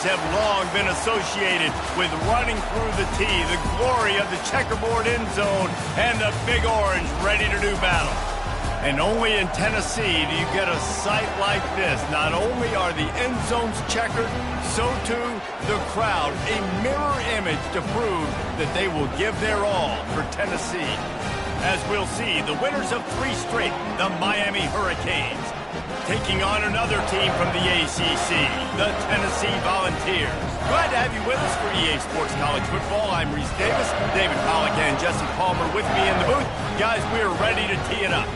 have long been associated with running through the tee, the glory of the checkerboard end zone, and the Big Orange ready to do battle. And only in Tennessee do you get a sight like this. Not only are the end zones checkered, so too the crowd, a mirror image to prove that they will give their all for Tennessee. As we'll see, the winners of 3 straight, the Miami Hurricanes, taking on another team from the ACC, the Tennessee Volunteers. Glad to have you with us for EA Sports College Football. I'm Reese Davis, David Pollack and Jesse Palmer with me in the booth. Guys, we're ready to tee it up.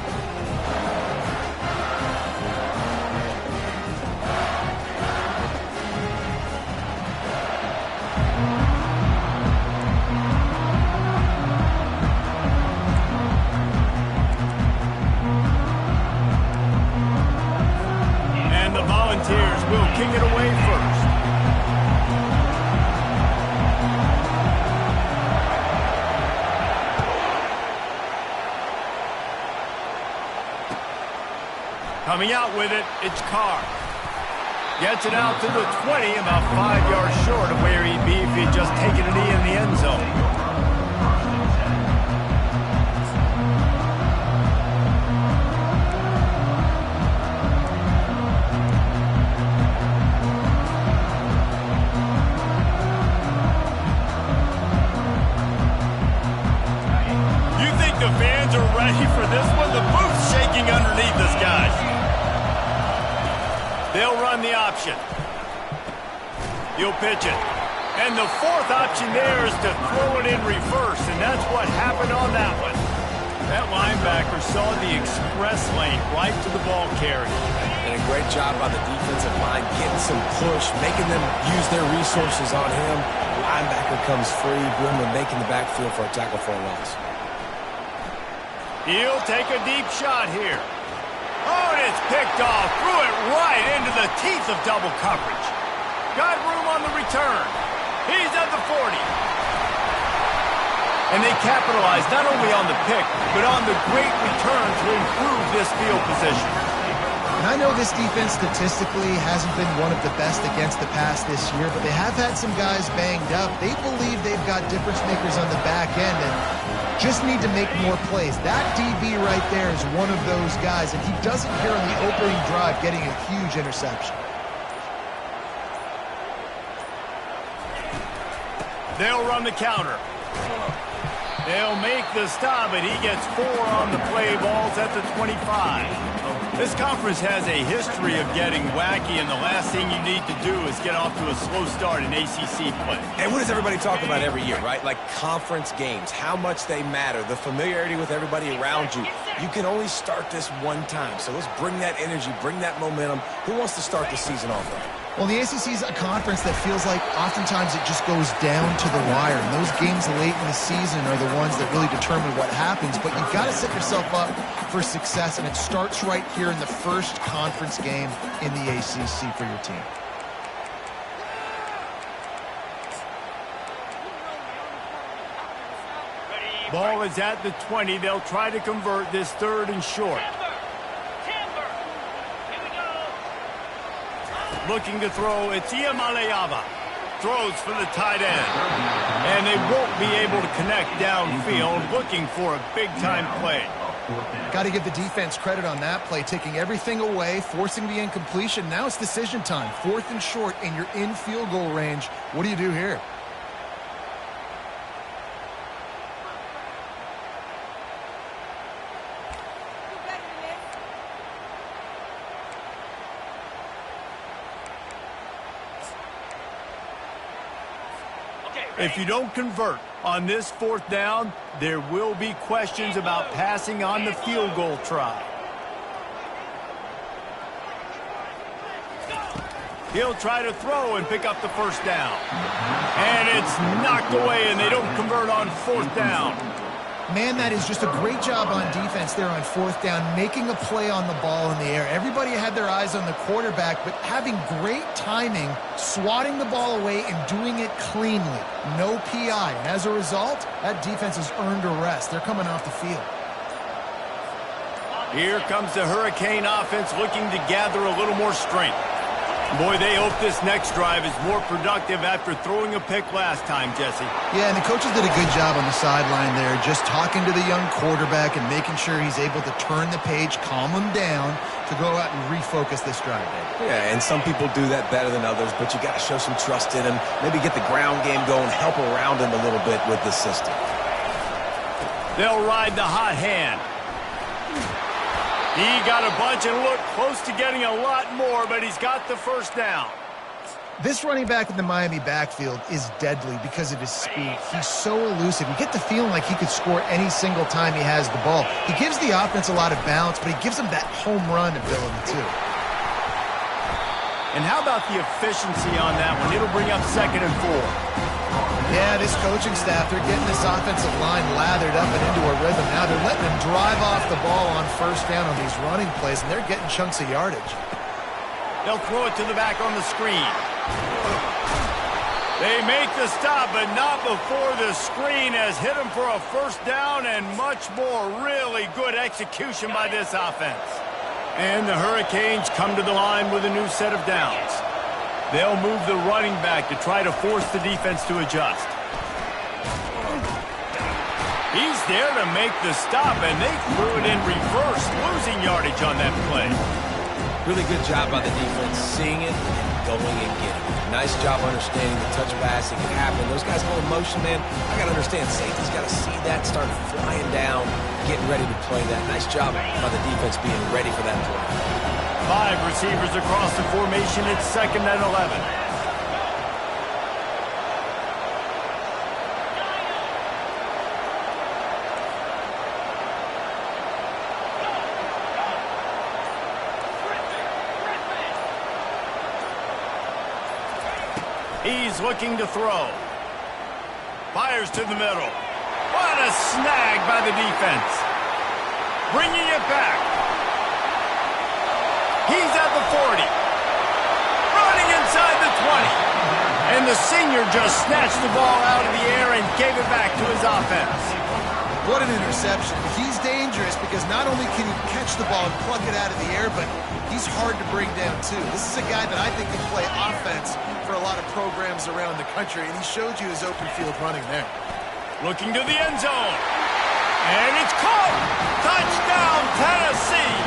Will kick it away first. Coming out with it, it's Ncaa. Gets it out to the 20, about 5 yards short of where he'd be if he'd just taken a knee in the end zone. The fans are ready for this one. The booth's shaking underneath us, guys. They'll run the option. He'll pitch it. And the 4th option there is to throw it in reverse, and that's what happened on that one. That linebacker saw the express lane right to the ball carrier. And a great job by the defensive line, getting some push, making them use their resources on him. The linebacker comes free, Boomer making the backfield for a tackle for a loss. He'll take a deep shot here. Oh, and it's picked off. Threw it right into the teeth of double coverage. Got room on the return. He's at the 40. And they capitalized not only on the pick, but on the great return to improve this field position. And I know this defense statistically hasn't been one of the best against the pass this year, but they have had some guys banged up. They believe they've got difference makers on the back end and just need to make more plays. That DB right there is one of those guys, and he does it here on the opening drive, getting a huge interception. They'll run the counter. They'll make the stop, and he gets 4 on the play. Balls at the 25. This conference has a history of getting wacky, and the last thing you need to do is get off to a slow start in ACC play. And what does everybody talk about every year, right? Like conference games, how much they matter, the familiarity with everybody around you. You can only start this one time, so let's bring that energy, bring that momentum. Who wants to start the season off right? Well, the ACC is a conference that feels like oftentimes it just goes down to the wire. And those games late in the season are the ones that really determine what happens. But you've got to set yourself up for success, and it starts right here in the first conference game in the ACC for your team. Ball is at the 20. They'll try to convert this 3rd and short. Looking to throw, it's Ncaa. Throws for the tight end. And they won't be able to connect downfield, looking for a big-time play. Got to give the defense credit on that play, taking everything away, forcing the incompletion. Now it's decision time. 4th and short, and you're in field goal range. What do you do here? If you don't convert on this 4th down, there will be questions about passing on the field goal try. He'll try to throw and pick up the 1st down. And it's knocked away, and they don't convert on 4th down. Man, that is just a great job on defense there on 4th down, making a play on the ball in the air. Everybody had their eyes on the quarterback, but having great timing, swatting the ball away and doing it cleanly. No PI. And as a result, that defense has earned a rest. They're coming off the field. Here comes the Hurricane offense looking to gather a little more strength. Boy, they hope this next drive is more productive after throwing a pick last time, Jesse. Yeah, and the coaches did a good job on the sideline there, just talking to the young quarterback and making sure he's able to turn the page, calm him down to go out and refocus this drive. Yeah, and some people do that better than others, but you got to show some trust in him, maybe get the ground game going, help around him a little bit with the system. They'll ride the hot hand. He got a bunch and looked close to getting a lot more, but he's got the first down. This running back in the Miami backfield is deadly because of his speed. He's so elusive. You get the feeling like he could score any single time he has the ball. He gives the offense a lot of balance, but he gives them that home run ability, too. And how about the efficiency on that one? It'll bring up 2nd and 4. Yeah, this coaching staff, they're getting this offensive line lathered up and into a rhythm. Now they're letting him drive off the ball on first down on these running plays, and they're getting chunks of yardage. They'll throw it to the back on the screen. They make the stop, but not before the screen has hit him for a first down and much more. Really good execution by this offense. And the Hurricanes come to the line with a new set of downs. They'll move the running back to try to force the defense to adjust. He's there to make the stop, and they threw it in reverse, losing yardage on that play. Really good job by the defense, seeing it and going and getting it. Nice job understanding the touch pass. It can happen. Those guys go in motion, man. I got to understand, safety's got to see that, start flying down, getting ready to play that. Nice job by the defense being ready for that play. 5 receivers across the formation. It's 2nd and 11. He's looking to throw. Fires to the middle. What a snag by the defense. Bringing it back. He's at the 40. Running inside the 20. And the senior just snatched the ball out of the air and gave it back to his offense. What an interception. He's dangerous because not only can he catch the ball and pluck it out of the air, but he's hard to bring down, too. This is a guy that I think can play offense for a lot of programs around the country, and he showed you his open field running there. Looking to the end zone. And it's caught. Touchdown, Tennessee.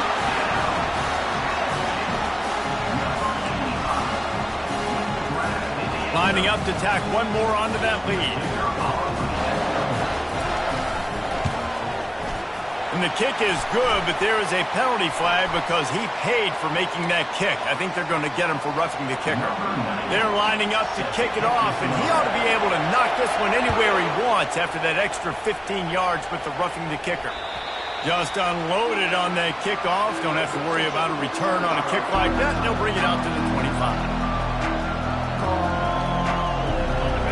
Lining up to tack one more onto that lead. And the kick is good, but there is a penalty flag because he paid for making that kick. I think they're going to get him for roughing the kicker. They're lining up to kick it off, and he ought to be able to knock this one anywhere he wants after that extra 15 yards with the roughing the kicker. Just unloaded on that kickoff. Don't have to worry about a return on a kick like that. They'll bring it out to the 25.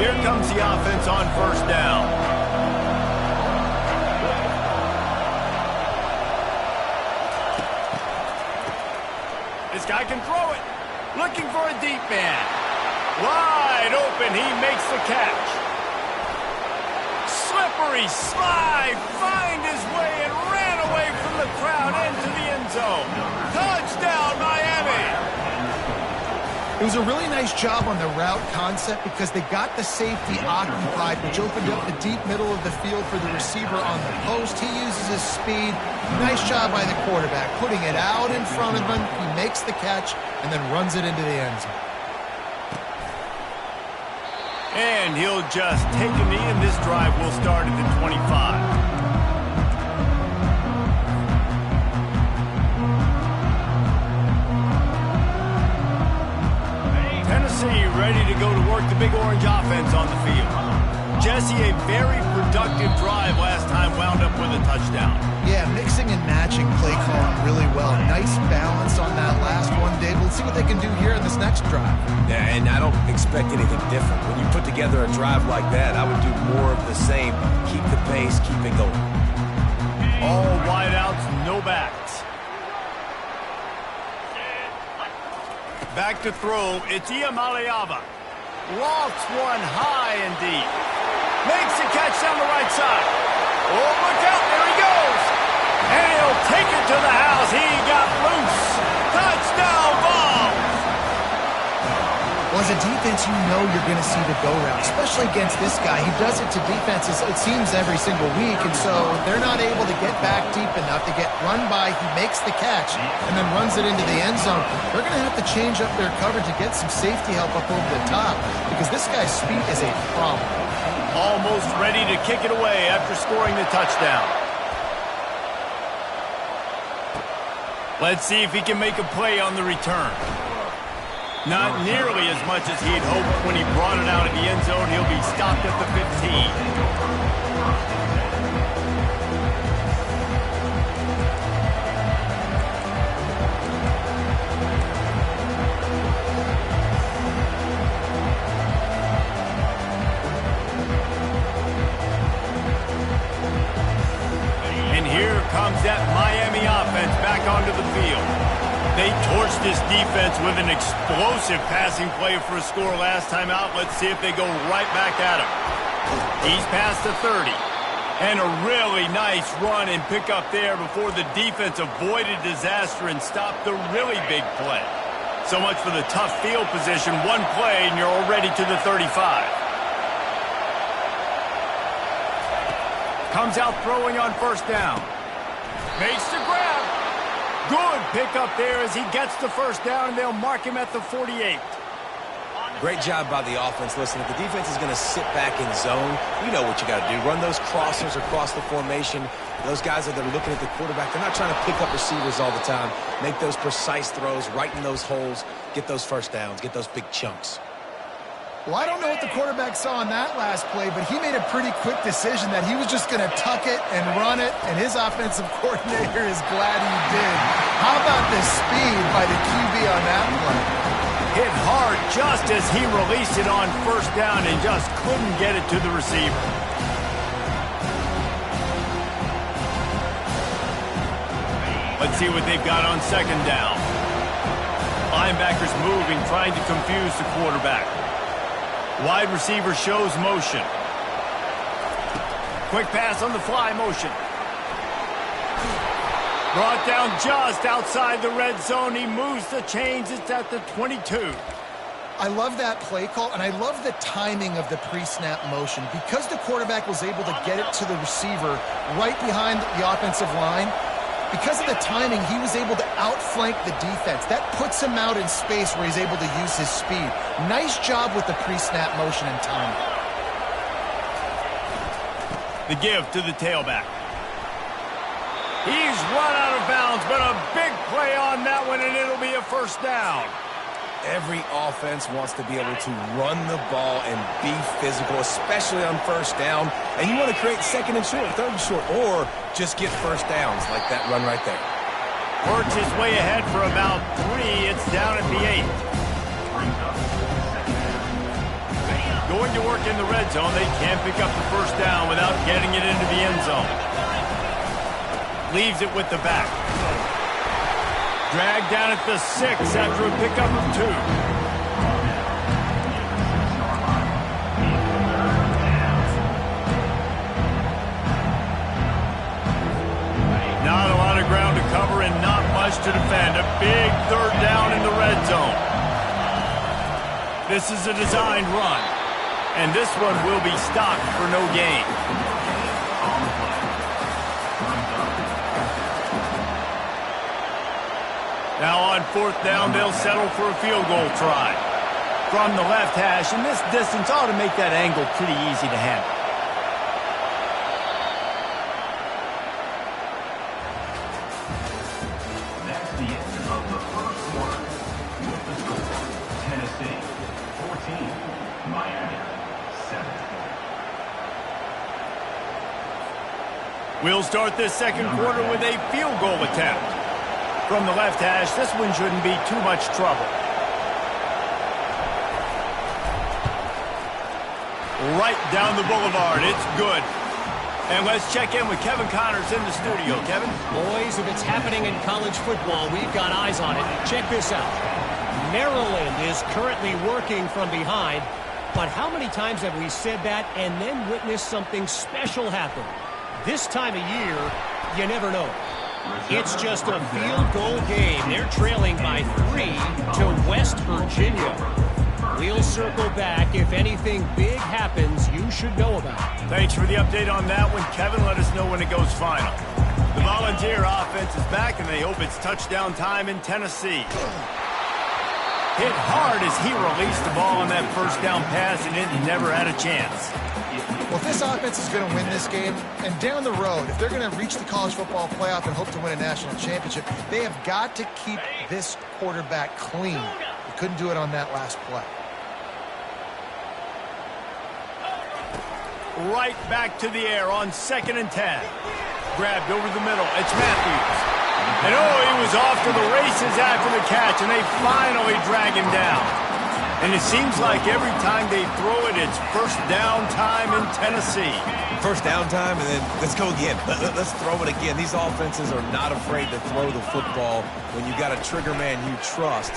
Here comes the offense on first down. This guy can throw it. Looking for a deep man. Wide open. He makes the catch. Slippery slide. Find his way and ran away from the crowd into the end zone. Touchdown, Miami. It was a really nice job on the route concept because they got the safety occupied, which opened up the deep middle of the field for the receiver on the post. He uses his speed. Nice job by the quarterback, putting it out in front of him. He makes the catch and then runs it into the end zone. And he'll just take a knee, and this drive will start at the 25. Tennessee ready to go to work the Big Orange offense on the field. Jesse, a very productive drive last time, wound up with a touchdown. Yeah, mixing and matching play calling really well. Nice balance on that last one, Dave. Let's see what they can do here in this next drive. Yeah, and I don't expect anything different. When you put together a drive like that, I would do more of the same. Keep the pace, keep it going. All wideouts, no backs. Back to throw, it's Ncaa. Lofts one high and deep. Makes the catch down the right side. Oh, look out, there he goes. And he'll take it to the house. He got loose. Touchdown, Vols. a defense, you know you're going to see the go-round, especially against this guy. He does it to defenses, it seems, every single week, and so they're not able to get back deep enough to get run by. He makes the catch and then runs it into the end zone. They're going to have to change up their coverage to get some safety help up over the top because this guy's speed is a problem. Almost ready to kick it away after scoring the touchdown. Let's see if he can make a play on the return. Not nearly as much as he'd hoped when he brought it out of the end zone. He'll be stopped at the 15. And here comes that Miami offense back onto the field. They torched this defense with an explosive passing play for a score last time out. Let's see if they go right back at him. He's past the 30. And a really nice run and pick up there before the defense avoided disaster and stopped the really big play. So much for the tough field position. One play and you're already to the 35. Comes out throwing on first down. Makes the grab. Good pickup there as he gets the first down, and they'll mark him at the 48. Great job by the offense. Listen, if the defense is going to sit back in zone, you know what you got to do. Run those crossers across the formation. Those guys that are looking at the quarterback, they're not trying to pick up receivers all the time. Make those precise throws right in those holes. Get those first downs. Get those big chunks. Well, I don't know what the quarterback saw on that last play, but he made a pretty quick decision that he was just going to tuck it and run it, and his offensive coordinator is glad he did. How about the speed by the QB on that play? Hit hard just as he released it on first down and just couldn't get it to the receiver. Let's see what they've got on second down. Linebackers moving, trying to confuse the quarterback. Wide receiver shows motion. Quick pass on the fly motion. Brought down just outside the red zone. He moves the chains. It's at the 22. I love that play call, and I love the timing of the pre-snap motion. Because the quarterback was able to get it to the receiver right behind the offensive line, because of the timing, he was able to outflank the defense. That puts him out in space where he's able to use his speed. Nice job with the pre-snap motion and timing. The give to the tailback. He's run out of bounds, but a big play on that one, and it'll be a first down. Every offense wants to be able to run the ball and be physical, especially on first down. And you want to create second and short, third and short, or just get first downs like that run right there. Works his way ahead for about 3. It's down at the 8. Going to work in the red zone. They can't pick up the first down without getting it into the end zone. Leaves it with the back. Dragged down at the 6 after a pickup of 2. Not a lot of ground to cover and not much to defend. A big third down in the red zone. This is a designed run, and this one will be stopped for no gain. Now on fourth down, they'll settle for a field goal try. From the left hash, and this distance ought to make that angle pretty easy to handle. That's the end of the first quarter. With the score, Tennessee 14, Miami 7. We'll start this second quarter with a field goal attempt. From the left hash, this one shouldn't be too much trouble. Right down the boulevard. It's good. And let's check in with Kevin Connors in the studio. Kevin? Boys, if it's happening in college football, we've got eyes on it. Check this out. Maryland is currently working from behind, but how many times have we said that and then witnessed something special happen? This time of year, you never know. It's just a field goal game. They're trailing by 3 to West Virginia. We'll circle back. If anything big happens, you should know about it. Thanks for the update on that one, Kevin. Let us know when it goes final. The Volunteer offense is back, and they hope it's touchdown time in Tennessee. Hit hard as he released the ball on that first down pass, and it never had a chance. Well, if this offense is going to win this game, and down the road, if they're going to reach the college football playoff and hope to win a national championship, they have got to keep this quarterback clean. They couldn't do it on that last play. Right back to the air on 2nd and 10. Grabbed over the middle. It's Matthews. And oh, he was off to the races after the catch, and they finally drag him down. And it seems like every time they throw it, it's first down time in Tennessee. First down time, and then let's go again. Let's throw it again. These offenses are not afraid to throw the football. When you got a trigger man you trust,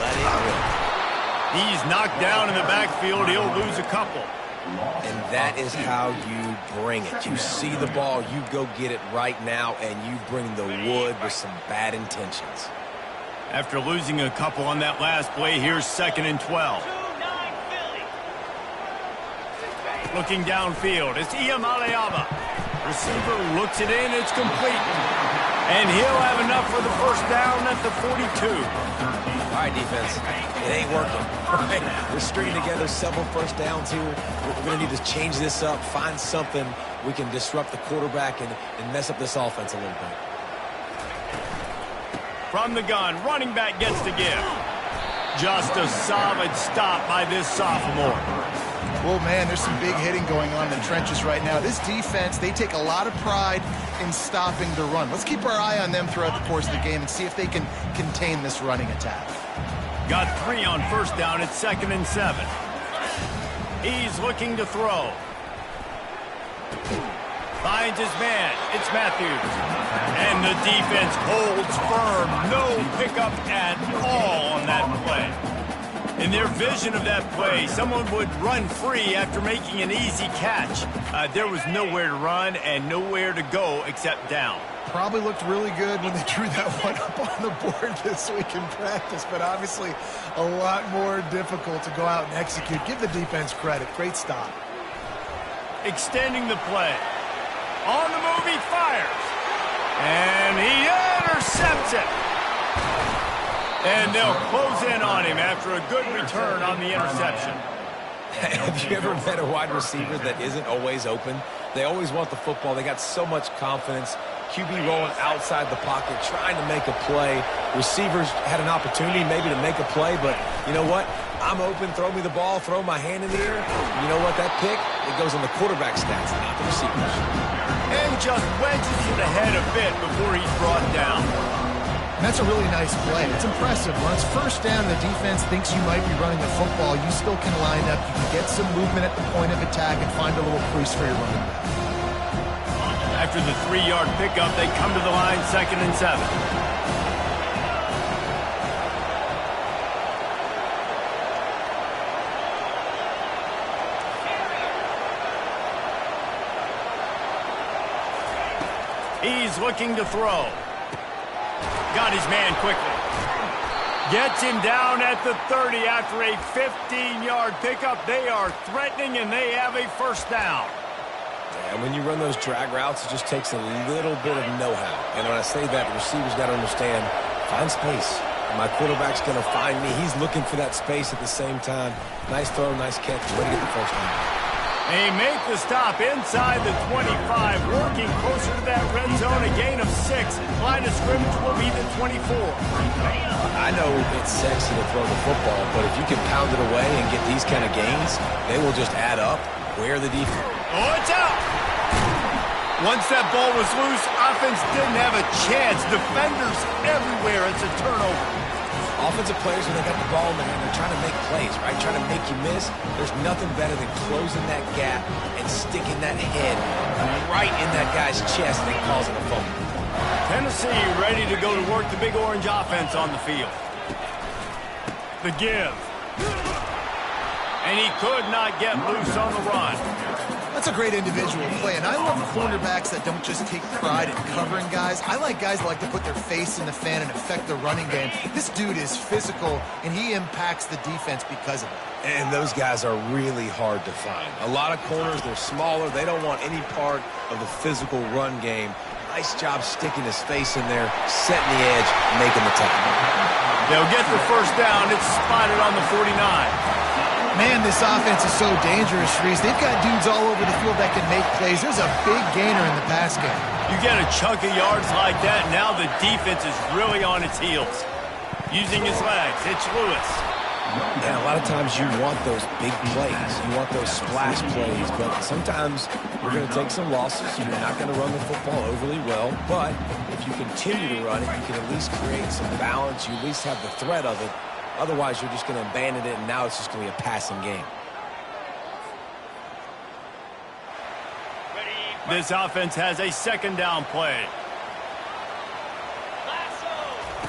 let it rip. He's knocked down in the backfield. He'll lose a couple. And that is how you bring it. You see the ball, you go get it right now, and you bring the wood with some bad intentions. After losing a couple on that last play, here's 2nd and 12. Looking downfield, it's Iyamaleava. Receiver looks it in, it's complete. And he'll have enough for the first down at the 42. All right, defense, it ain't working. Right? We're stringing together several first downs here. We're going to need to change this up, find something we can disrupt the quarterback and mess up this offense a little bit. From the gun, running back gets the give. Just a solid stop by this sophomore. Well, man, there's some big hitting going on in the trenches right now. This defense, they take a lot of pride in stopping the run. Let's keep our eye on them throughout the course of the game and see if they can contain this running attack. Got 3 on first down at 2nd and 7. He's looking to throw. Finds his man. It's Matthews. And the defense holds firm. No pickup at all on that play. In their vision of that play, someone would run free after making an easy catch. There was nowhere to run and nowhere to go except down. Probably looked really good when they drew that one up on the board this week in practice, but obviously a lot more difficult to go out and execute. Give the defense credit. Great stop. Extending the play. On the move, he fires. And he intercepts it. And they'll close in on him after a good return on the interception. Have you ever met a wide receiver that isn't always open? They always want the football. They got so much confidence. QB rolling outside the pocket, trying to make a play. Receivers had an opportunity maybe to make a play, but you know what? I'm open, throw me the ball, throw my hand in the air. You know what? That pick, it goes on the quarterback stats, not the receivers. And just wedges it ahead a bit before he's brought down. And that's a really nice play. It's impressive. When it's first down, the defense thinks you might be running the football. You still can line up. You can get some movement at the point of attack and find a little crease for your running back. After the 3-yard pickup, they come to the line 2nd and 7. He's looking to throw. Got his man quickly. Gets him down at the 30 after a 15-yard pickup. They are threatening, and they have a first down. And when you run those drag routes, it just takes a little bit of know-how. And when I say that, receivers got to understand, find space. My quarterback's going to find me. He's looking for that space at the same time. Nice throw, nice catch. Way to get the first down. They make the stop inside the 25, working closer to that red zone, a gain of 6. Line of scrimmage will be the 24. I know it's sexy to throw the football, but if you can pound it away and get these kind of gains, they will just add up. Where the defense? Oh, it's out! Once that ball was loose, offense didn't have a chance. Defenders everywhere. It's a turnover. Offensive players, when they got the ball in their hand, they're trying to make plays, right? Trying to make you miss. There's nothing better than closing that gap and sticking that head right in that guy's chest and causing a fumble. Tennessee ready to go to work the Big Orange offense on the field. The give. And he could not get loose on the run. That's a great individual play, and I love cornerbacks that don't just take pride in covering guys. I like guys that like to put their face in the fan and affect the running game. This dude is physical, and he impacts the defense because of it. And those guys are really hard to find. A lot of corners, they're smaller. They don't want any part of the physical run game. Nice job sticking his face in there, setting the edge, making the tackle. They'll get the first down. It's spotted on the 49. Man, this offense is so dangerous, Reese. They've got dudes all over the field that can make plays. There's a big gainer in the pass game. You get a chunk of yards like that, now the defense is really on its heels. Using his legs, it's Lewis. And a lot of times you want those big plays. You want those splash plays. But sometimes you're going to take some losses. You're not going to run the football overly well. But if you continue to run it, you can at least create some balance. You at least have the threat of it. Otherwise, you're just going to abandon it, and now it's just going to be a passing game. This offense has a second down play.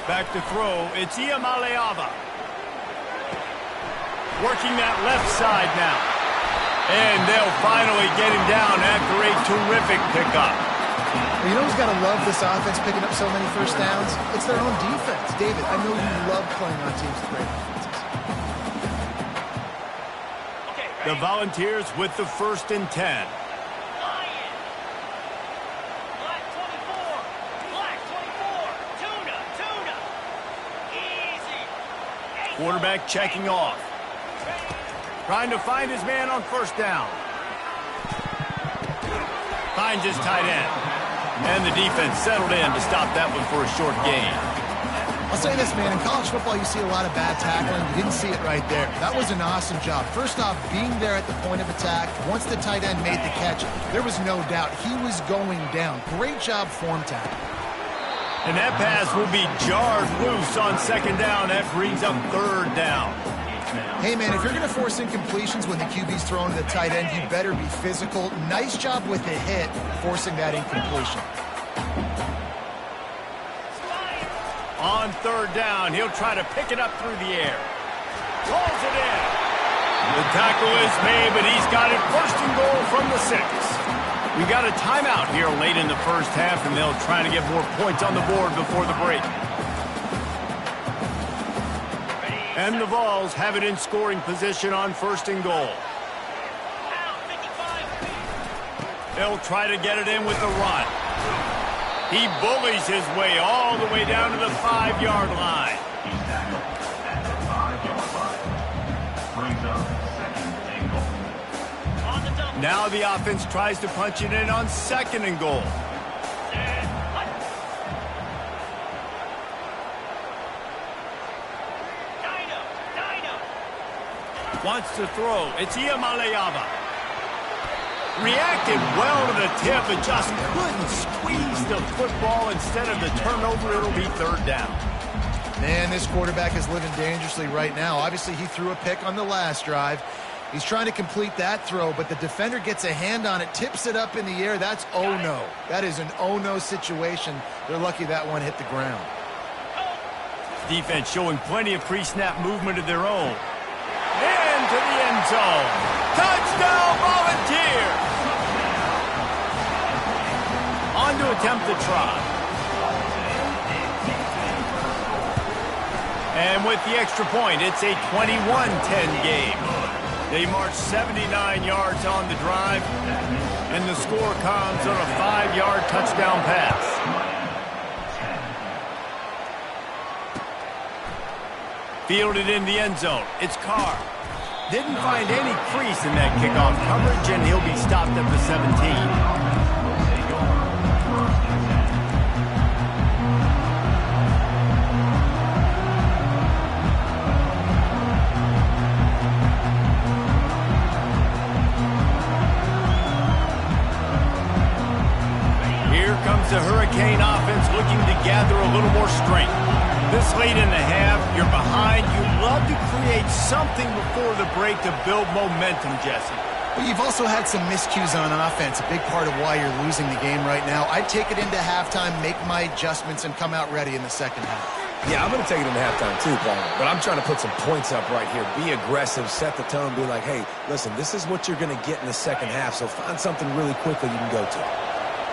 Back to throw. It's Ncaa. Working that left side now. And they'll finally get him down after a terrific pickup. You know who's got to love this offense picking up so many first downs? It's their own defense. David, I know you love playing on teams with great offenses. The Volunteers with the 1st and 10. Quarterback checking off. Trying to find his man on first down. Finds his tight end. And the defense settled in to stop that one for a short gain. I'll say this, man. In college football, you see a lot of bad tackling. You didn't see it right there. That was an awesome job. First off, being there at the point of attack. Once the tight end made the catch, there was no doubt he was going down. Great job form tackling. And that pass will be jarred loose on second down. That brings up third down. Hey, man, if you're going to force incompletions when the QB's throwing to the tight end, you better be physical. Nice job with the hit, forcing that incompletion. On third down, he'll try to pick it up through the air. Calls it in. The tackle is made, but he's got it first and goal from the 6. We got a timeout here late in the first half, and they'll try to get more points on the board before the break. And the Vols have it in scoring position on first and goal. They'll try to get it in with the run. He bullies his way all the way down to the 5-yard line. He's tackled at the 5-yard line. Brings up 2nd and goal. Now the offense tries to punch it in on 2nd and goal. Wants to throw. It's Ncaa. Reacted well to the tip, but just couldn't squeeze the football. Instead of the turnover, it'll be third down. Man, this quarterback is living dangerously right now. Obviously, he threw a pick on the last drive. He's trying to complete that throw, but the defender gets a hand on it, tips it up in the air. That's oh-no. That is an oh-no situation. They're lucky that one hit the ground. Defense showing plenty of pre-snap movement of their own. Into the end zone. Touchdown, Volunteers! On to attempt the try. And with the extra point, it's a 21-10 game. They march 79 yards on the drive, and the score comes on a 5-yard touchdown pass. Fielded in the end zone. It's Carr. Didn't find any crease in that kickoff coverage, and he'll be stopped at the 17. Here comes the Hurricane offense looking to gather a little more strength. This late in the half, you're behind. You'd love to create something before the break to build momentum, Jesse. Well, you've also had some miscues on offense, a big part of why you're losing the game right now. I'd take it into halftime, make my adjustments, and come out ready in the second half. Yeah, I'm going to take it into halftime too, Paul. But I'm trying to put some points up right here. Be aggressive, set the tone, be like, hey, listen, this is what you're going to get in the second half, so find something really quickly you can go to.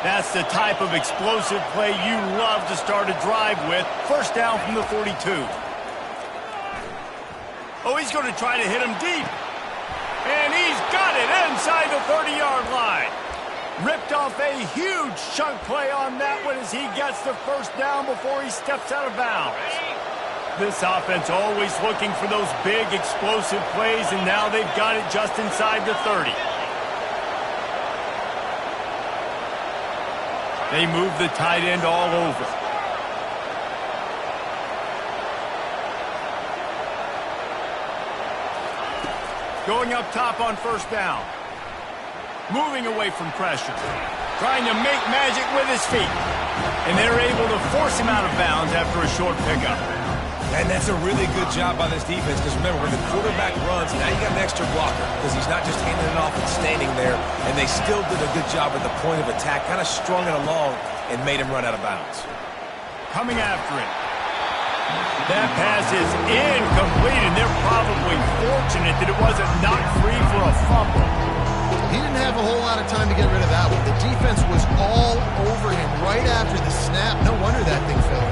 That's the type of explosive play you love to start a drive with. First down from the 42. Oh, he's going to try to hit him deep. And he's got it inside the 30-yard line. Ripped off a huge chunk play on that one as he gets the first down before he steps out of bounds. This offense always looking for those big explosive plays, and now they've got it just inside the 30. They move the tight end all over. Going up top on first down. Moving away from pressure. Trying to make magic with his feet. And they're able to force him out of bounds after a short pickup. And that's a really good job by this defense because remember, when the quarterback runs, now you got an extra blocker because he's not just handing it off and standing there. And they still did a good job at the point of attack, kind of strung it along and made him run out of bounds. Coming after it. That pass is incomplete, and they're probably fortunate that it wasn't knocked free for a fumble. He didn't have a whole lot of time to get rid of that one. The defense was all over him right after the snap. No wonder that thing fell.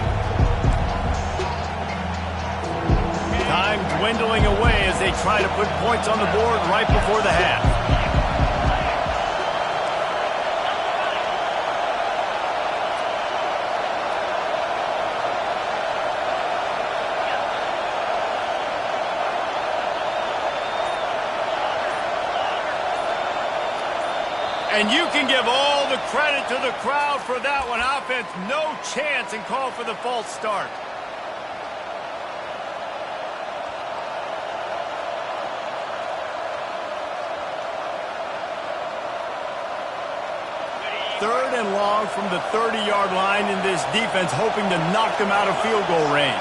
Time dwindling away as they try to put points on the board right before the half. And you can give all the credit to the crowd for that one. Offense, no chance, and call for the false start. Third and long from the 30-yard line, in this defense hoping to knock them out of field goal range.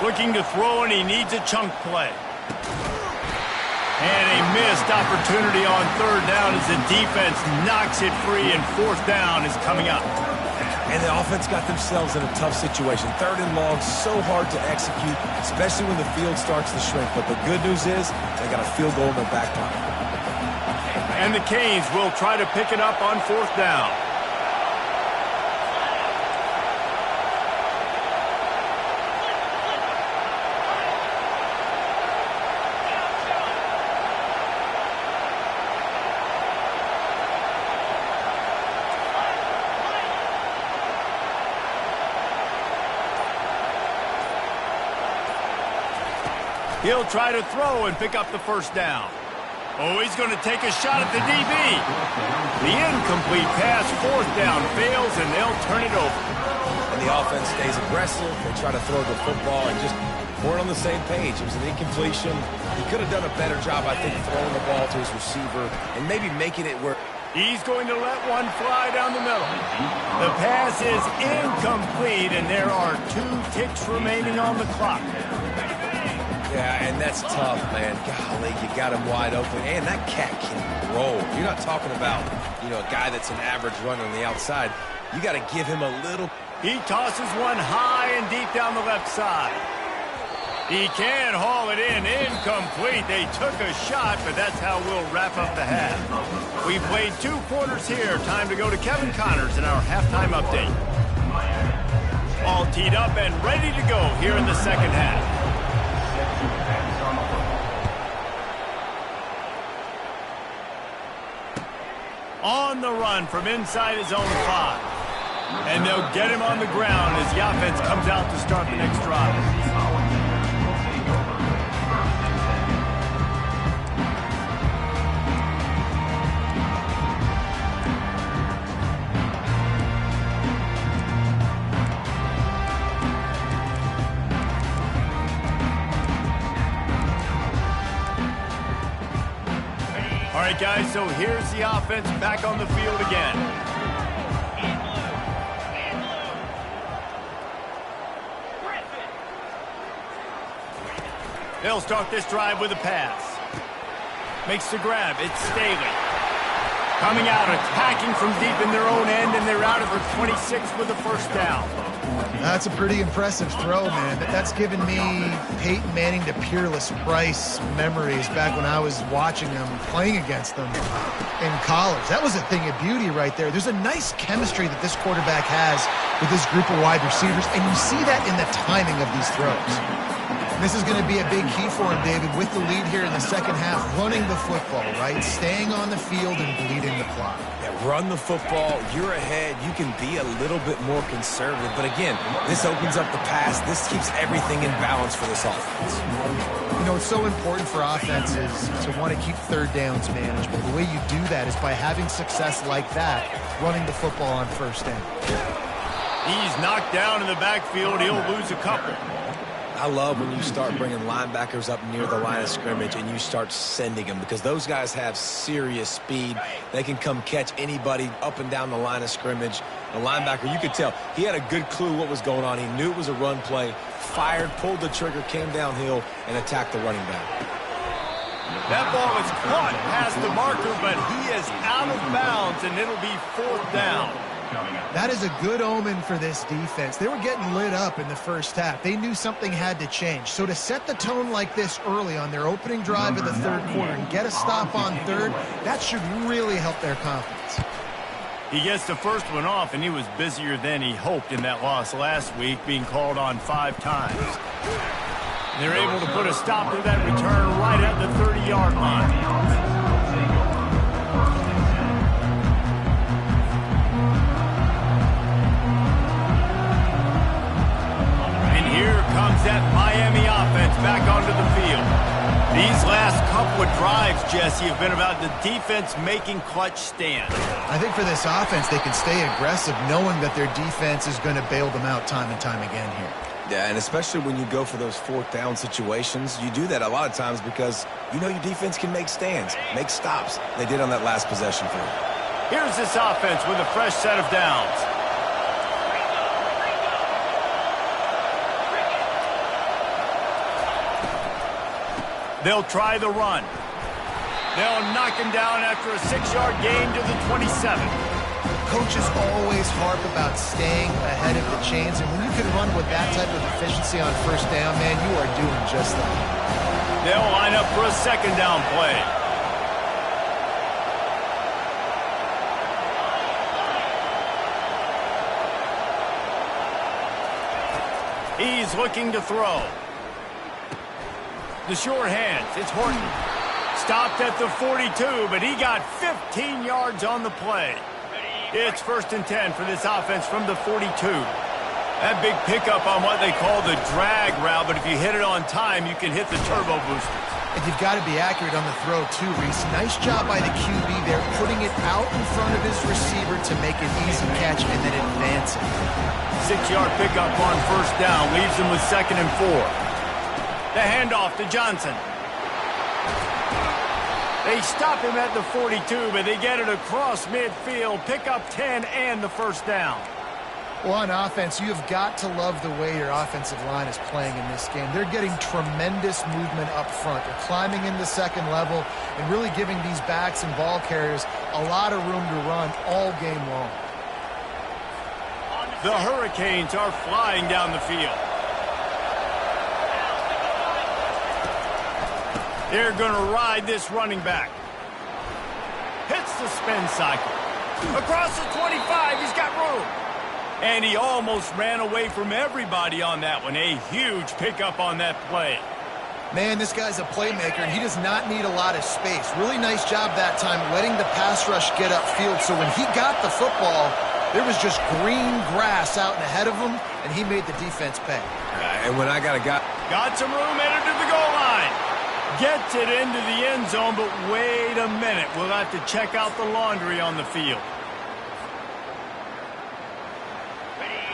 Looking to throw, and he needs a chunk play. And a missed opportunity on third down as the defense knocks it free, and fourth down is coming up. And the offense got themselves in a tough situation. Third and long, so hard to execute, especially when the field starts to shrink. But the good news is they got a field goal in their back pocket. And the Canes will try to pick it up on fourth down. He'll try to throw and pick up the first down. Oh, he's going to take a shot at the DB. The incomplete pass, fourth down, fails, and they'll turn it over. And the offense stays aggressive. They try to throw the football and just weren't on the same page. It was an incompletion. He could have done a better job, I think, throwing the ball to his receiver and maybe making it where... He's going to let one fly down the middle. The pass is incomplete, and there are 2 ticks remaining on the clock. Yeah, and that's tough, man. Golly, you got him wide open. And that cat can roll. You're not talking about, a guy that's an average runner on the outside. You got to give him a little... He tosses one high and deep down the left side. He can haul it in. Incomplete. They took a shot, but that's how we'll wrap up the half. We played 2 quarters here. Time to go to Kevin Connors in our halftime update. All teed up and ready to go here in the second half. On the run from inside his own 5. And they'll get him on the ground as the offense comes out to start the next drive. All right, guys, so here's the offense back on the field again. They'll start this drive with a pass. Makes the grab. It's Staley. Coming out, attacking from deep in their own end, and they're out of the 26 with a first down. That's a pretty impressive throw, man. That's given me Peyton Manning to Peerless Price memories back when I was watching them, playing against them in college. That was a thing of beauty right there. There's a nice chemistry that this quarterback has with this group of wide receivers, and you see that in the timing of these throws. This is going to be a big key for him, David, with the lead here in the second half, running the football, right? Staying on the field and bleeding the clock. Yeah, run the football. You're ahead. You can be a little bit more conservative. But again, this opens up the pass. This keeps everything in balance for this offense. You know, it's so important for offenses to want to keep third downs manageable. The way you do that is by having success like that, running the football on first down. He's knocked down in the backfield. He'll lose a couple. I love when you start bringing linebackers up near the line of scrimmage and you start sending them, because those guys have serious speed. They can come catch anybody up and down the line of scrimmage. The linebacker, you could tell, he had a good clue what was going on. He knew it was a run play, fired, pulled the trigger, came downhill, and attacked the running back. That ball was caught past the marker, but he is out of bounds, and it'll be fourth down. That is a good omen for this defense. They were getting lit up in the first half. They knew something had to change. So to set the tone like this early on their opening drive of the third quarter and get a stop on third, that should really help their confidence. He gets the first one off, and he was busier than he hoped in that loss last week, being called on 5 times. They're able to put a stop to that return right at the 30-yard line. That Miami offense back onto the field. These last couple of drives, Jesse, have been about the defense making clutch stands. I think for this offense, they can stay aggressive knowing that their defense is going to bail them out time and time again here. Yeah, and especially when you go for those fourth down situations, you do that a lot of times because you know your defense can make stands, make stops. They did on that last possession for you. Here's this offense with a fresh set of downs. They'll try the run. They'll knock him down after a 6-yard gain to the 27. Coaches always harp about staying ahead of the chains, and when you can run with that type of efficiency on first down, man, you are doing just that. They'll line up for a second down play. He's looking to throw. The short hands, it's Horton. Stopped at the 42, but he got 15 yards on the play. It's 1st and 10 for this offense from the 42. That big pickup on what they call the drag route, but if you hit it on time, you can hit the turbo boosters. And you've got to be accurate on the throw, too, Reese. Nice job by the QB there, putting it out in front of his receiver to make an easy catch and then advance it. 6-yard pickup on first down, leaves him with 2nd and 4. The handoff to Johnson. They stop him at the 42, but they get it across midfield, pick up 10 and the first down. Well, on offense, you have got to love the way your offensive line is playing in this game. They're getting tremendous movement up front. They're climbing in the second level and really giving these backs and ball carriers a lot of room to run all game long. The Hurricanes are flying down the field. They're going to ride this running back. Hits the spin cycle. Across the 25, he's got room. And he almost ran away from everybody on that one. A huge pickup on that play. Man, this guy's a playmaker, and he does not need a lot of space. Really nice job that time letting the pass rush get upfield. So when he got the football, there was just green grass out and ahead of him, and he made the defense pay. And when I got some room headed to the goal line. Gets it into the end zone, but wait a minute. We'll have to check out the laundry on the field.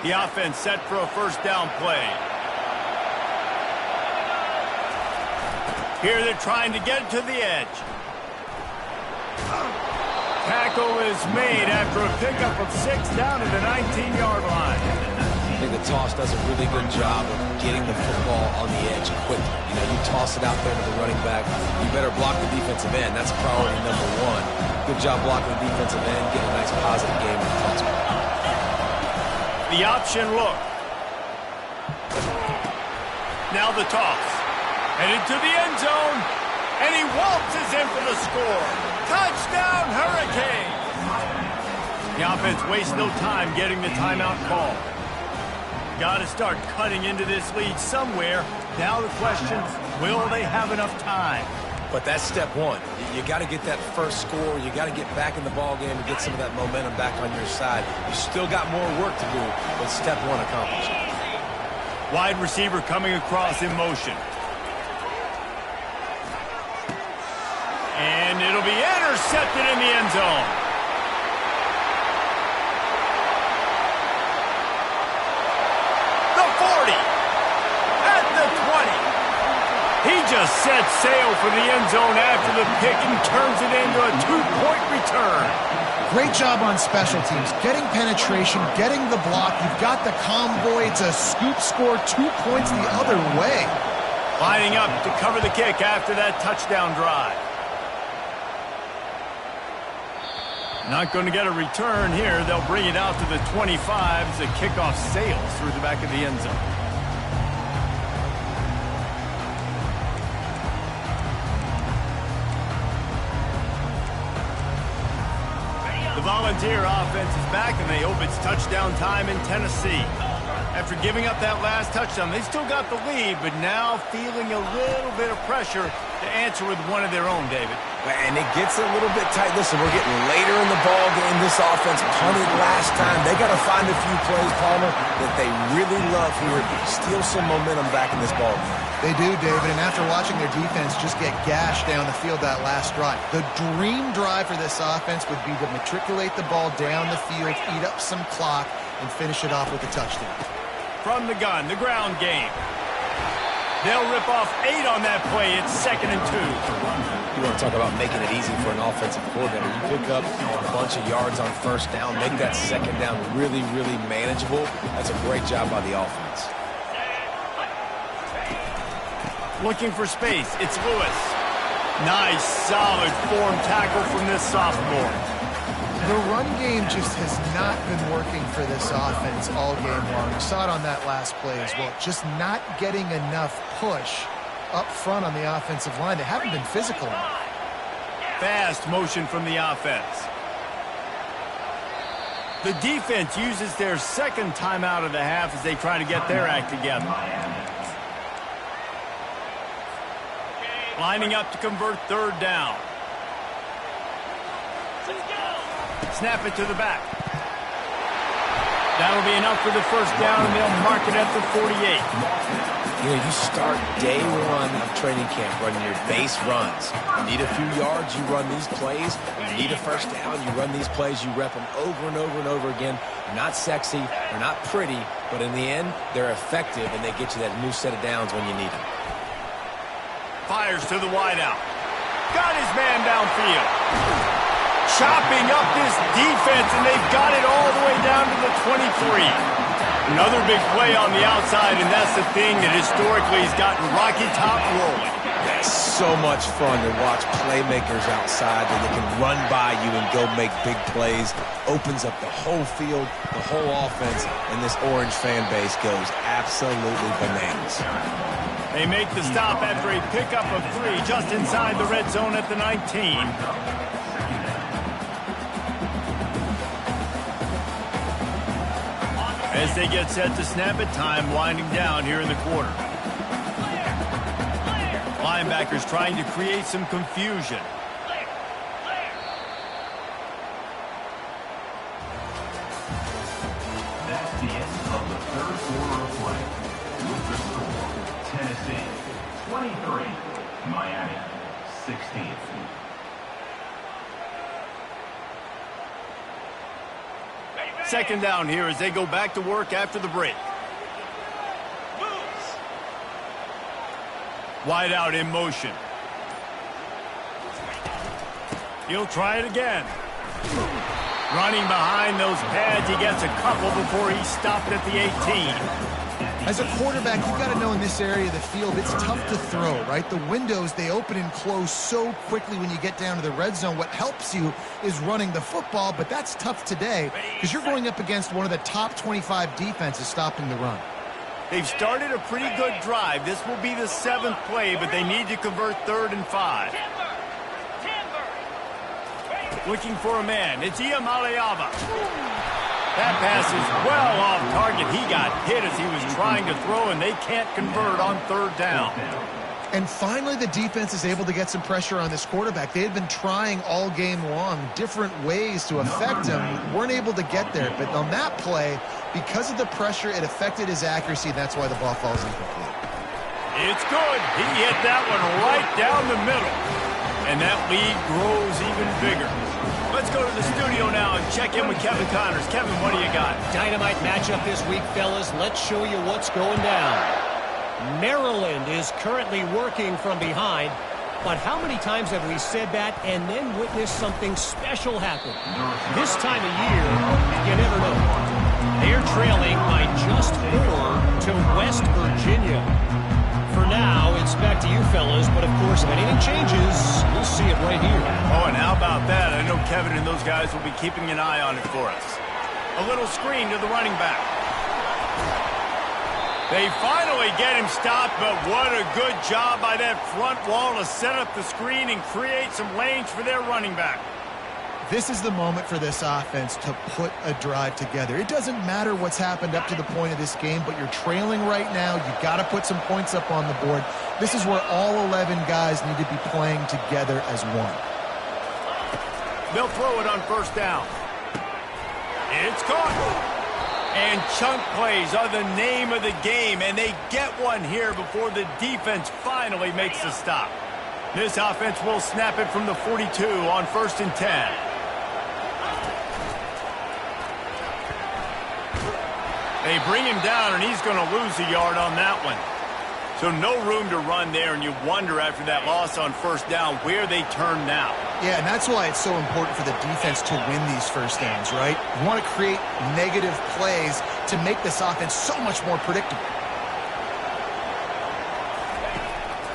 The offense set for a first down play. Here they're trying to get it to the edge. Tackle is made after a pickup of 6 down at the 19-yard line. I think the toss does a really good job of getting the football on the edge quickly. You know, you toss it out there to the running back, you better block the defensive end. That's priority number one. Good job blocking the defensive end, get a nice positive game in the toss. The option look. Now the toss. Headed to the end zone. And he waltzes in for the score. Touchdown, Hurricanes! The offense wastes no time getting the timeout call. Got to start cutting into this lead somewhere. Now the question, will they have enough time? But that's step one. You got to get that first score. You got to get back in the ball game and get some of that momentum back on your side. You still got more work to do, but step one accomplished. Wide receiver coming across in motion. And it'll be intercepted in the end zone. The 40. At the 20. He just set sail for the end zone after the pick and turns it into a 2-point return. Great job on special teams. Getting penetration, getting the block. You've got the convoy. It's a scoop score, 2 points the other way. Lining up to cover the kick after that touchdown drive. Not going to get a return here. They'll bring it out to the 25 as the kickoff sails through the back of the end zone. The Volunteer offense is back, and they hope it's touchdown time in Tennessee. After giving up that last touchdown, they still got the lead, but now feeling a little bit of pressure to answer with one of their own, David. And it gets a little bit tight. Listen, we're getting later in the ball game. This offense punted last time. They got to find a few plays, Palmer, that they really love here. Steal some momentum back in this ball game. They do, David, and after watching their defense just get gashed down the field that last drive, the dream drive for this offense would be to matriculate the ball down the field, eat up some clock, and finish it off with a touchdown. From the gun, the ground game. They'll rip off 8 on that play. It's 2nd and 2. You want to talk about making it easy for an offensive coordinator. You pick up a bunch of yards on first down, make that second down really, really manageable. That's a great job by the offense. Looking for space. It's Lewis. Nice, solid form tackle from this sophomore. The run game just has not been working for this offense all game long. You saw it on that last play as well. Just not getting enough push up front on the offensive line. They haven't been physical enough. Fast motion from the offense. The defense uses their second timeout of the half as they try to get their act together. Lining up to convert 3rd down. Snap it to the back. That'll be enough for the first down, and they'll mark it at the 48. You know, you start day one of training camp running your base runs. You need a few yards, you run these plays. When you need a first down, you run these plays. You rep them over and over and over again. They're not sexy, they're not pretty, but in the end, they're effective, and they get you that new set of downs when you need them. Fires to the wideout. Got his man downfield. Chopping up this defense, and they've got it all the way down to the 23. Another big play on the outside, and that's the thing that historically has gotten Rocky Top rolling. It's so much fun to watch playmakers outside that they can run by you and go make big plays. Opens up the whole field, the whole offense, and this Orange fan base goes absolutely bananas. They make the stop after a pickup of 3 just inside the red zone at the 19. As they get set to snap it, time winding down here in the quarter. Linebackers trying to create some confusion. That's the end of the 3rd quarter of play. With the score, Tennessee 23, Miami 16. Second down here as they go back to work after the break. Wide out in motion. He'll try it again. Running behind those pads, he gets a couple before he's stopped at the 18. As a quarterback, you've got to know in this area of the field, it's tough to throw, right? The windows, they open and close so quickly when you get down to the red zone. What helps you is running the football, but that's tough today because you're going up against one of the top 25 defenses stopping the run. They've started a pretty good drive. This will be the 7th play, but they need to convert 3rd and 5. Looking for a man. It's Ncaa. That pass is well off target. He got hit as he was trying to throw, and they can't convert on 3rd down. And finally, the defense is able to get some pressure on this quarterback. They had been trying all game long different ways to affect him. Weren't able to get there. But on that play, because of the pressure, it affected his accuracy, and that's why the ball falls incomplete. It's good. He hit that one right down the middle. And that lead grows even bigger. Let's go to the studio now and check in with Kevin Connors. Kevin, what do you got? Dynamite matchup this week, fellas. Let's show you what's going down. Maryland is currently working from behind. But how many times have we said that and then witnessed something special happen? This time of year, you never know. They're trailing by just 4 to West Virginia. For now, it's back to you, fellas. But, of course, if anything changes, we'll see it right here. Oh, and how about that? I know Kevin and those guys will be keeping an eye on it for us. A little screen to the running back. They finally get him stopped, but what a good job by that front wall to set up the screen and create some lanes for their running back. This is the moment for this offense to put a drive together. It doesn't matter what's happened up to the point of this game, but you're trailing right now. You've got to put some points up on the board. This is where all 11 guys need to be playing together as one. They'll throw it on 1st down. It's caught. And chunk plays are the name of the game, and they get one here before the defense finally makes the stop. This offense will snap it from the 42 on 1st and 10. They bring him down, and he's going to lose a yard on that one. So no room to run there, and you wonder after that loss on 1st down where they turn now. Yeah, and that's why it's so important for the defense to win these 1st downs, right? You want to create negative plays to make this offense so much more predictable.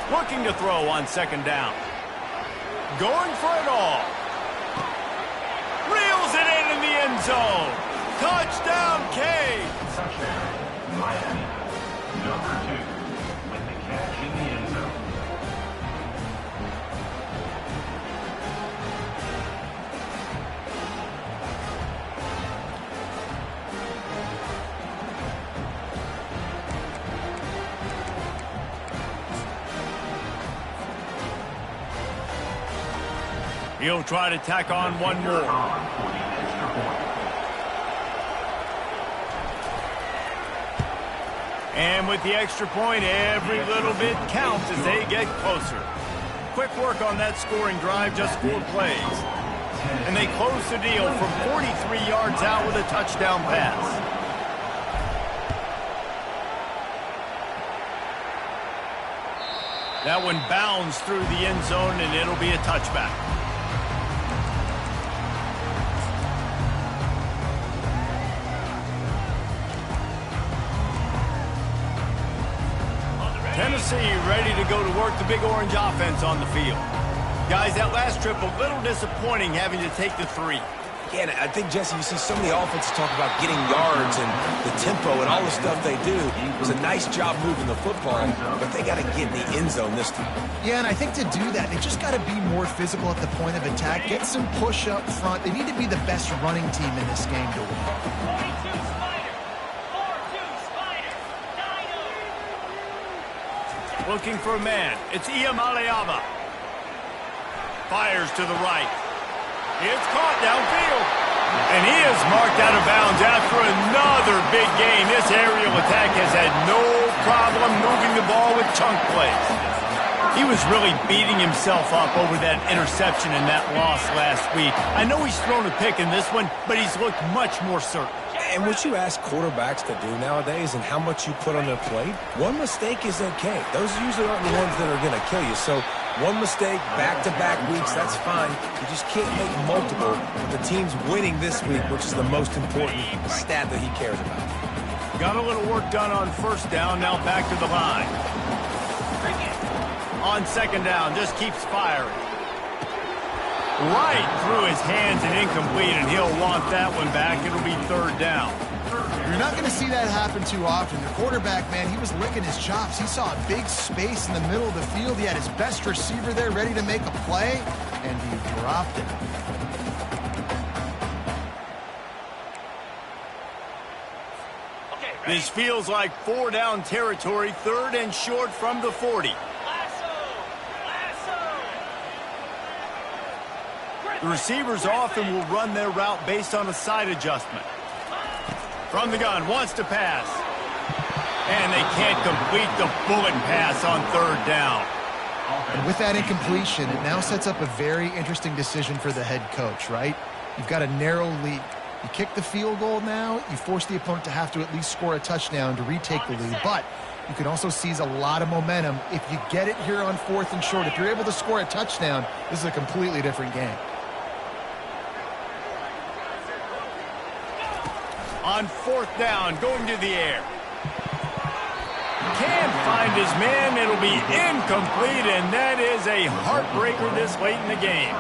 Looking to throw on 2nd down. Going for it all. Reels it in the end zone. Touchdown, K. Touchdown, Miami. Number 2 with the catch in the end zone. He'll try to tack on one more. And with the extra point, every little bit counts as they get closer. Quick work on that scoring drive, just 4 plays. And they close the deal from 43 yards out with a touchdown pass. That one bounds through the end zone, and it'll be a touchback. Tennessee ready to go to work the Big Orange offense on the field. Guys, that last trip a little disappointing having to take the 3. Yeah, and I think, Jesse, you see so many offenses talk about getting yards and the tempo and all the stuff they do. It was a nice job moving the football, but they got to get in the end zone this time. Yeah, and I think to do that, they just got to be more physical at the point of attack, get some push up front. They need to be the best running team in this game to win. Looking for a man. It's Ncaa. Fires to the right. It's caught downfield. And he is marked out of bounds after another big gain. This aerial attack has had no problem moving the ball with chunk plays. He was really beating himself up over that interception and that loss last week. I know he's thrown a pick in this one, but he's looked much more certain. And what you ask quarterbacks to do nowadays and how much you put on their plate, one mistake is okay. Those usually aren't the ones that are going to kill you. So One mistake, back-to-back weeks, that's fine. You just can't make multiple. But the team's winning this week, which is the most important stat that he cares about. Got a little work done on first down, now back to the line. On second down, just keeps firing. Right through his hands and incomplete, and he'll want that one back. It'll be third down. You're not going to see that happen too often. The quarterback, man, he was licking his chops. He saw a big space in the middle of the field. He had his best receiver there ready to make a play, and he dropped it. This feels like 4-down territory, third and short from the 40. The receivers often will run their route based on a side adjustment. From the gun, wants to pass. And they can't complete the bullet pass on third down. And with that incompletion, it now sets up a very interesting decision for the head coach, right? You've got a narrow lead. You kick the field goal now, you force the opponent to have to at least score a touchdown to retake the lead. But you can also seize a lot of momentum if you get it here on fourth and short. If you're able to score a touchdown, this is a completely different game. On fourth down, going to the air. Can't find his man. It'll be incomplete, and that is a heartbreaker this late in the game.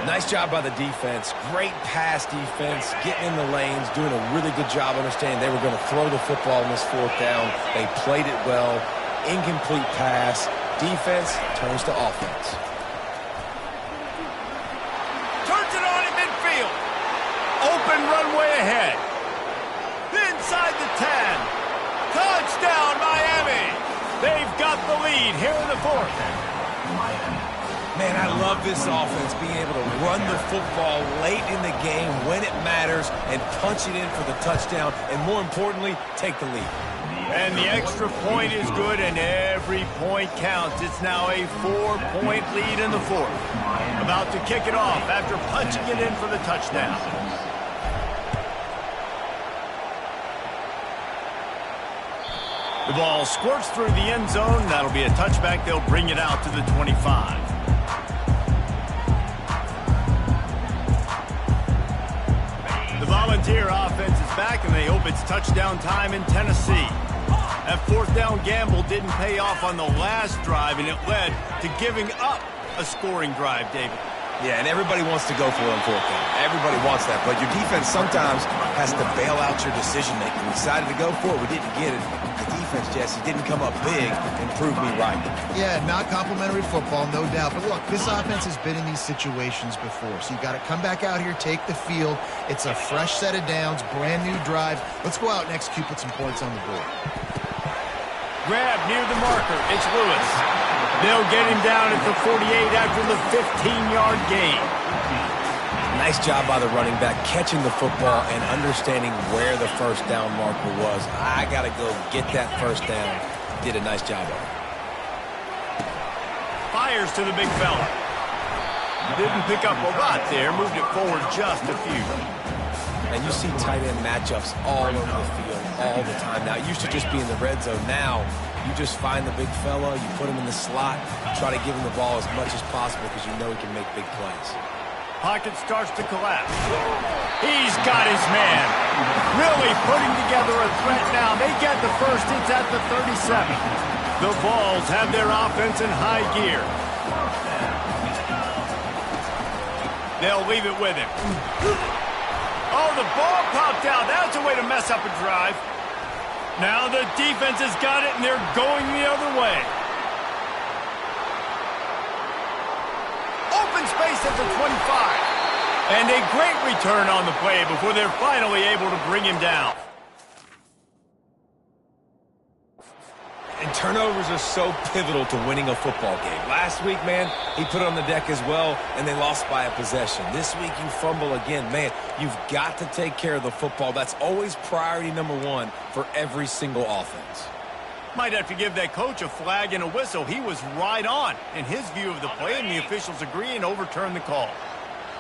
Nice job by the defense. Great pass defense, getting in the lanes, doing a really good job understanding they were going to throw the football on this fourth down. They played it well. Incomplete pass. Defense turns to offense. Turns it on in midfield. Open runway ahead. Inside the 10. Touchdown, Miami. They've got the lead here in the fourth. Man, I love this offense, being able to run the football late in the game when it matters and punch it in for the touchdown, and more importantly, take the lead. And the extra point is good, and every point counts. It's now a 4-point lead in the fourth. About to kick it off after punching it in for the touchdown. The ball squirts through the end zone. That'll be a touchback. They'll bring it out to the 25. The Volunteer offense is back, and they hope it's touchdown time in Tennessee. That fourth down gamble didn't pay off on the last drive, and it led to giving up a scoring drive, David. Yeah, and everybody wants to go for it on fourth down. Everybody wants that, but your defense sometimes has to bail out your decision-making. We decided to go for it. We didn't get it. The defense, Jesse, didn't come up big and prove me right. Yeah, not complimentary football, no doubt. But look, this offense has been in these situations before, so you got to come back out here, take the field. It's a fresh set of downs, brand new drive. Let's go out and execute, put some points on the board. Grab near the marker. It's Lewis. They'll get him down at the 48 after the 15-yard gain. Nice job by the running back, catching the football and understanding where the first down marker was. I got to go get that first down. Did a nice job of it. Fires to the big fella. Didn't pick up a lot there. Moved it forward just a few. And you see tight end matchups all over the field all the time now. It used to just be in the red zone. Now you just find the big fella, you put him in the slot, try to give him the ball as much as possible because you know he can make big plays. Pocket starts to collapse. He's got his man. Really putting together a threat now. They get the first. It's at the 37. The Vols have their offense in high gear. They'll leave it with him. Oh, the ball popped out. That's a way to mess up a drive. Now the defense has got it, and they're going the other way. Open space at the 25. And a great return on the play before they're finally able to bring him down. And turnovers are so pivotal to winning a football game. Last week, man, he put it on the deck as well, and they lost by a possession. This week, you fumble again. Man, you've got to take care of the football. That's always priority number one for every single offense. Might have to give that coach a flag and a whistle. He was right on in his view of the play, and the officials agree and overturn the call.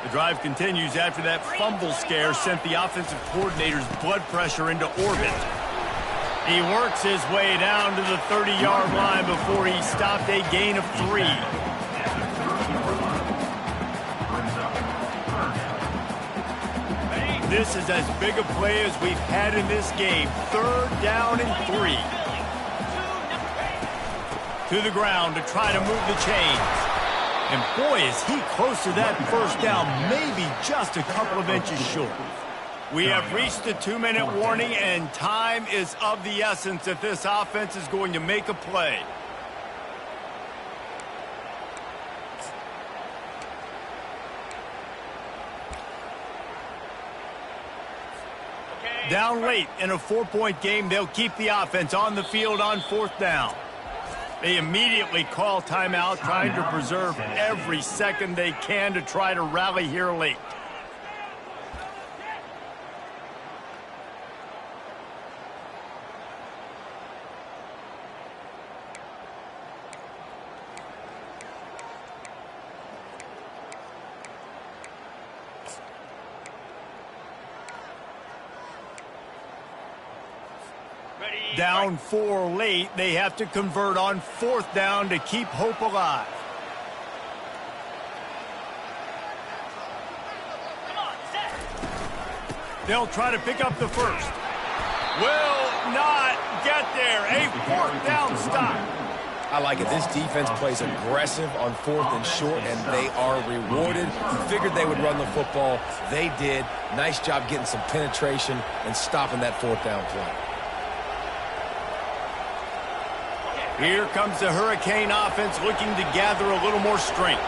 The drive continues after that fumble scare sent the offensive coordinator's blood pressure into orbit. He works his way down to the 30-yard line before he stopped a gain of 3. This is as big a play as we've had in this game. 3rd down and 3. To the ground to try to move the chains. And boy, is he close to that first down, maybe just a couple of inches short. We have reached the 2-minute warning, and time is of the essence if this offense is going to make a play. Down late in a 4-point game, they'll keep the offense on the field on 4th down. They immediately call timeout, trying to preserve every second they can to try to rally here late. Down 4 late, they have to convert on 4th down to keep hope alive. They'll try to pick up the first. Will not get there. A 4th down stop. I like it. This defense plays aggressive on 4th and short, and they are rewarded. You figured they would run the football. They did. Nice job getting some penetration and stopping that 4th down play. Here comes the Hurricane offense looking to gather a little more strength.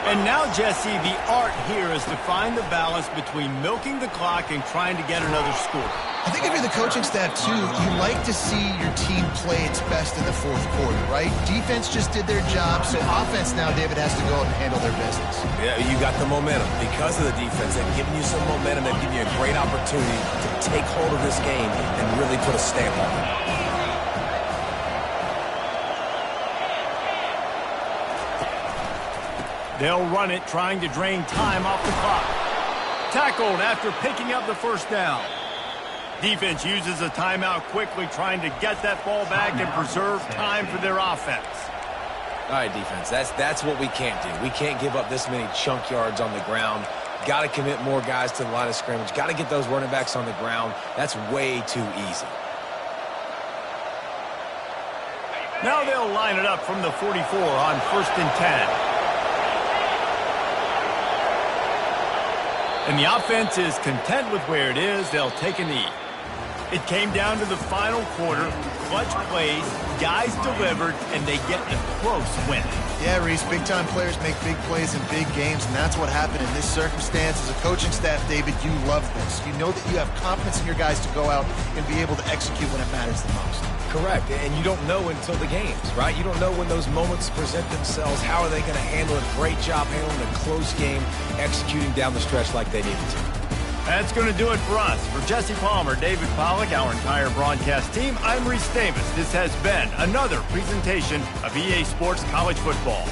And now, Jesse, the art here is to find the balance between milking the clock and trying to get another score. I think if you're the coaching staff, too, you like to see your team play its best in the 4th quarter, right? Defense just did their job, so offense now, David, has to go out and handle their business. Yeah, you got the momentum. Because of the defense, they've given you some momentum. They've given you a great opportunity to take hold of this game and really put a stamp on it. They'll run it, trying to drain time off the clock. Tackled after picking up the first down. Defense uses a timeout quickly, trying to get that ball back and preserve time for their offense. All right, defense, that's what we can't do. We can't give up this many chunk yards on the ground. Got to commit more guys to the line of scrimmage. Got to get those running backs on the ground. That's way too easy. Now they'll line it up from the 44 on 1st and 10. And the offense is content with where it is. They'll take a knee. It came down to the final quarter. Clutch plays, guys delivered, and they get a close win. Yeah, Reese, big-time players make big plays in big games, and that's what happened in this circumstance. As a coaching staff, David, you love this. You know that you have confidence in your guys to go out and be able to execute when it matters the most. Correct, and you don't know until the games, right? You don't know when those moments present themselves. How are they going to handle it? Great job handling a close game, executing down the stretch like they needed to. That's going to do it for us. For Jesse Palmer, David Pollack, our entire broadcast team, I'm Reese Davis. This has been another presentation of EA Sports College Football.